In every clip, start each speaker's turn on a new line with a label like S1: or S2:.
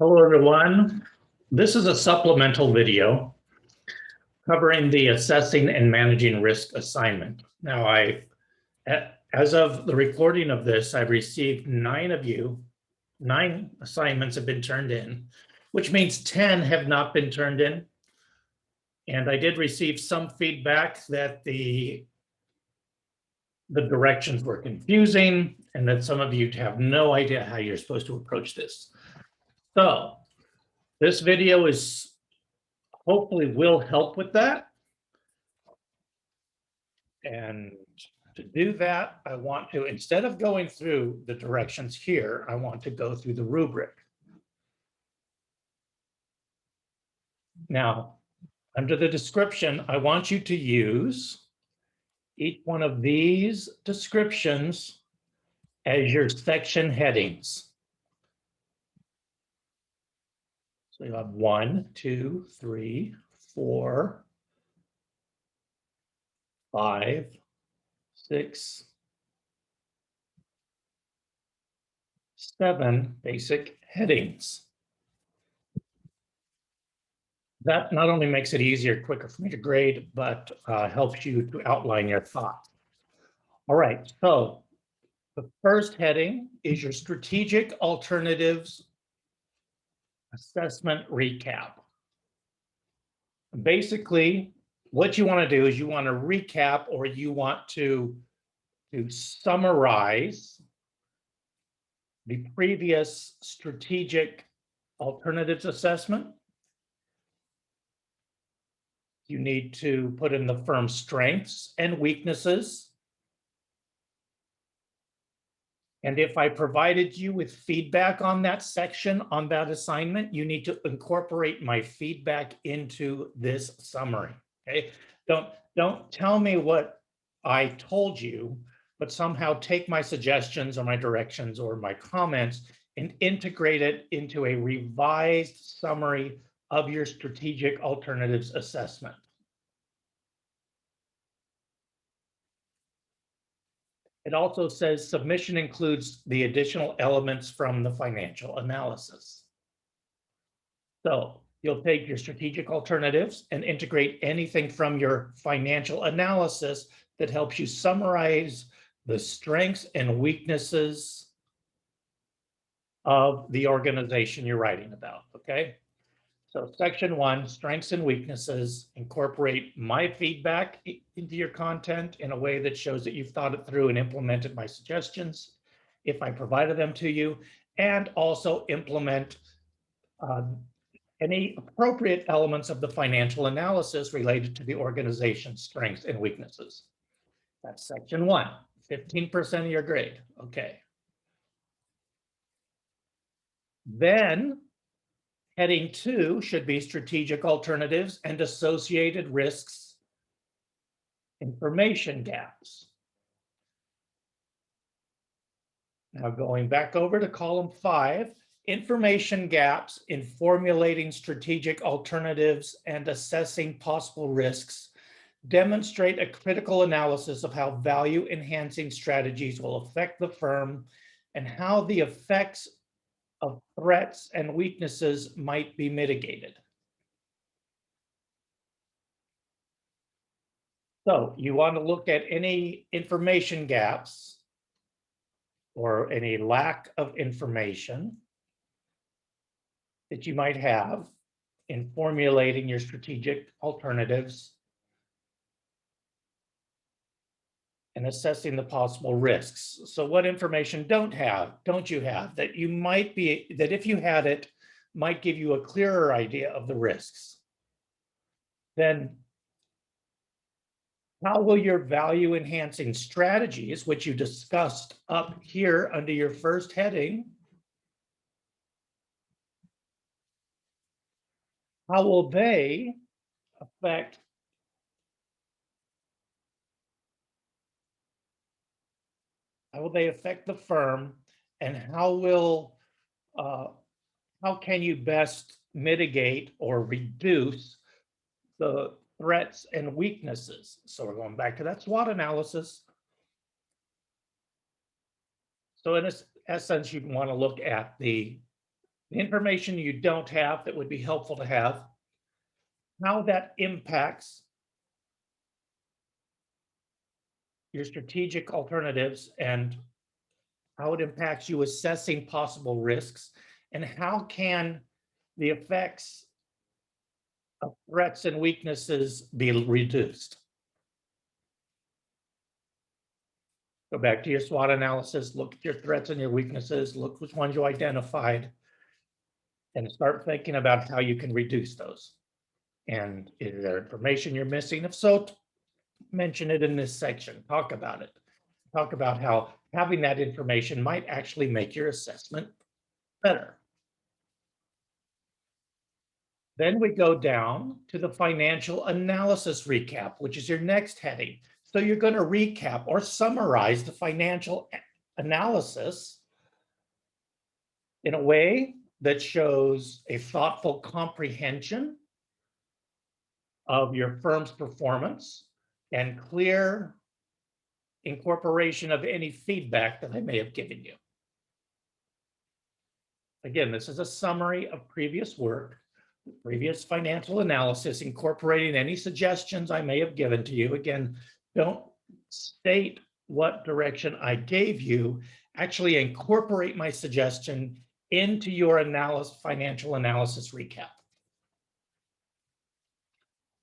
S1: Hello, everyone. This is a supplemental video covering the assessing and managing risk assignment. Now, as of the recording of this, I've received 9 of you. 9 assignments have been turned in, which means 10 have not been turned in. And I did receive some feedback that the directions were confusing and that some of you have no idea how you're supposed to approach this. So this video is hopefully will help with that. And to do that, I want to, instead of going through the directions here, I want to go through the rubric. Now, under the description, I want you to use each one of these descriptions as your section headings. So you have 1, 2, 3, 4, 5, 6, 7 basic headings. That not only makes it easier, quicker for me to grade, but helps you to outline your thoughts. All right, so the first heading is your strategic alternatives assessment recap. Basically, what you want to do is you want to recap, or you want to summarize the previous strategic alternatives assessment. You need to put in the firm's strengths and weaknesses. And if I provided you with feedback on that section, on that assignment, you need to incorporate my feedback into this summary, okay? Don't tell me what I told you, but somehow take my suggestions or my directions or my comments and integrate it into a revised summary of your strategic alternatives assessment. It also says submission includes the additional elements from the financial analysis. So you'll take your strategic alternatives and integrate anything from your financial analysis that helps you summarize the strengths and weaknesses of the organization you're writing about, okay? So section 1, strengths and weaknesses, incorporate my feedback into your content in a way that shows that you've thought it through and implemented my suggestions if I provided them to you, and also implement any appropriate elements of the financial analysis related to the organization's strengths and weaknesses. That's section 1, 15% of your grade, okay. Then heading 2 should be strategic alternatives and associated risks, information gaps. Now going back over to column 5, information gaps in formulating strategic alternatives and assessing possible risks demonstrate a critical analysis of how value-enhancing strategies will affect the firm and how the effects of threats and weaknesses might be mitigated. So you want to look at any information gaps or any lack of information that you might have in formulating your strategic alternatives and assessing the possible risks. So what information don't you have that you might be, that if you had it, might give you a clearer idea of the risks? Then how will your value enhancing strategies, which you discussed up here under your first heading, how will they affect the firm, and how can you best mitigate or reduce the threats and weaknesses? So we're going back to that SWOT analysis. So in essence, you'd want to look at the the information you don't have that would be helpful to have, how that impacts your strategic alternatives and how it impacts you assessing possible risks, and how can the effects of threats and weaknesses be reduced. Go back to your SWOT analysis, look at your threats and your weaknesses, look which ones you identified, and start thinking about how you can reduce those. And is there information you're missing? If so, mention it in this section. Talk about it. Talk about how having that information might actually make your assessment better. Then we go down to the financial analysis recap, which is your next heading. So you're going to recap or summarize the financial analysis in a way that shows a thoughtful comprehension of your firm's performance and clear incorporation of any feedback that I may have given you. Again, this is a summary of previous work, previous financial analysis, incorporating any suggestions I may have given to you. Again, don't state what direction I gave you. Actually incorporate my suggestion into your financial analysis recap.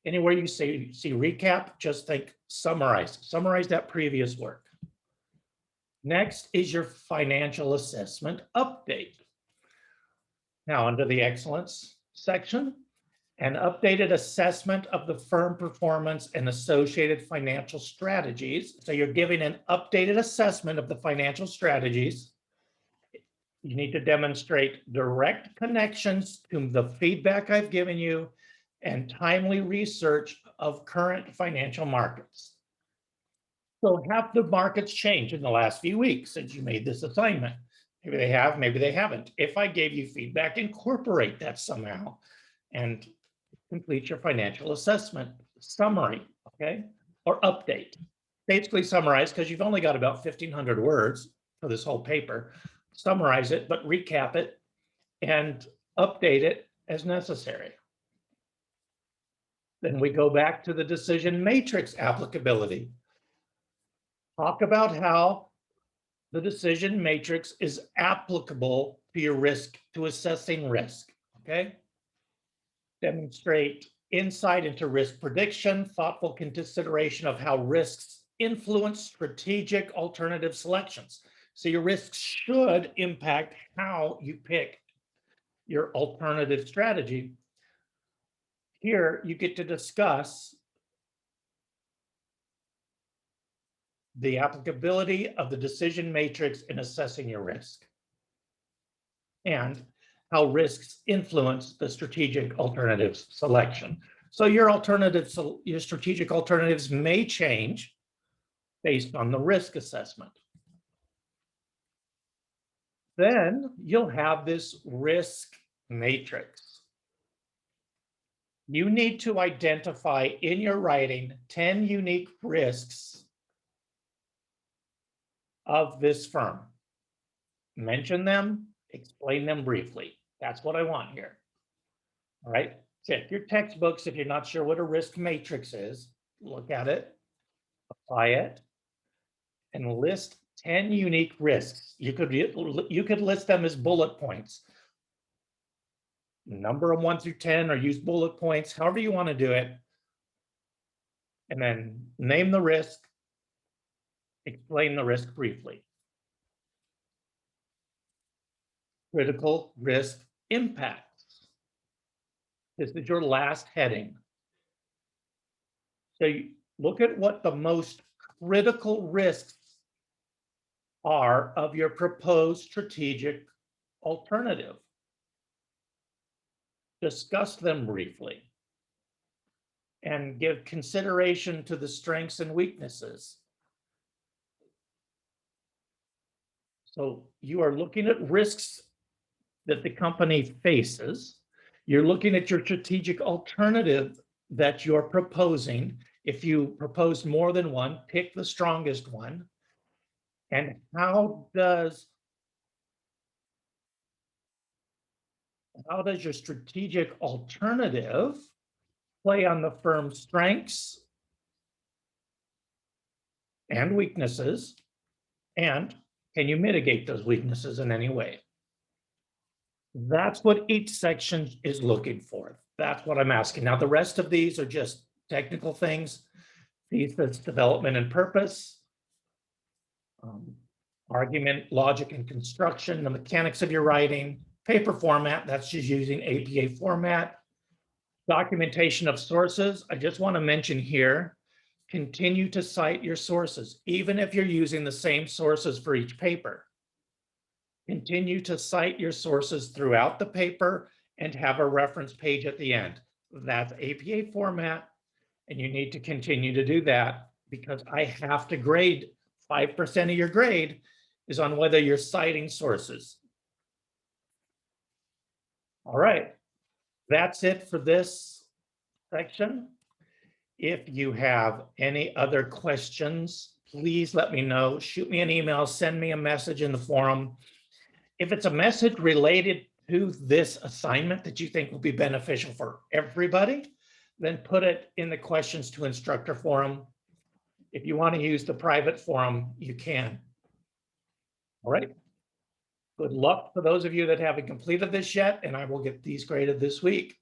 S1: Anywhere you see recap, just think summarize. Summarize that previous work. Next is your financial assessment update. Now, under the excellence section, an updated assessment of the firm performance and associated financial strategies. So you're giving an updated assessment of the financial strategies. You need to demonstrate direct connections to the feedback I've given you and timely research of current financial markets. So have the markets changed in the last few weeks since you made this assignment? Maybe they have, maybe they haven't. If I gave you feedback, incorporate that somehow and complete your financial assessment summary, okay? Or update. Basically summarize, because you've only got about 1,500 words for this whole paper. Summarize it, but recap it and update it as necessary. Then we go back to the decision matrix applicability. Talk about how the decision matrix is applicable to your risk, to assessing risk, okay? Demonstrate insight into risk prediction, thoughtful consideration of how risks influence strategic alternative selections. So your risks should impact how you pick your alternative strategy. Here, you get to discuss the applicability of the decision matrix in assessing your risk and how risks influence the strategic alternatives selection. So your strategic alternatives may change based on the risk assessment. Then you'll have this risk matrix. You need to identify in your writing 10 unique risks of this firm. Mention them, explain them briefly. That's what I want here. All right, check your textbooks if you're not sure what a risk matrix is. Look at it, apply it, and list 10 unique risks. You could list them as bullet points. Number them 1 through 10 or use bullet points, however you want to do it. And then name the risk, explain the risk briefly. Critical risk impacts. This is your last heading. So you look at what the most critical risks are of your proposed strategic alternative. Discuss them briefly and give consideration to the strengths and weaknesses. So you are looking at risks that the company faces. You're looking at your strategic alternative that you're proposing. If you propose more than one, pick the strongest one. And how does How does your strategic alternative play on the firm's strengths and weaknesses? And can you mitigate those weaknesses in any way? That's what each section is looking for. That's what I'm asking. Now, the rest of these are just technical things. Thesis, development, and purpose. Argument, logic, and construction, the mechanics of your writing, paper format, that's just using APA format. Documentation of sources, I just want to mention here, continue to cite your sources, even if you're using the same sources for each paper. Continue to cite your sources throughout the paper and have a reference page at the end. That's APA format, and you need to continue to do that because I have to grade 5% of your grade is on whether you're citing sources. All right, that's it for this section. If you have any other questions, please let me know. Shoot me an email, send me a message in the forum. If it's a message related to this assignment that you think will be beneficial for everybody, then put it in the questions to instructor forum. If you want to use the private forum, you can. All right. Good luck for those of you that haven't completed this yet, and I will get these graded this week.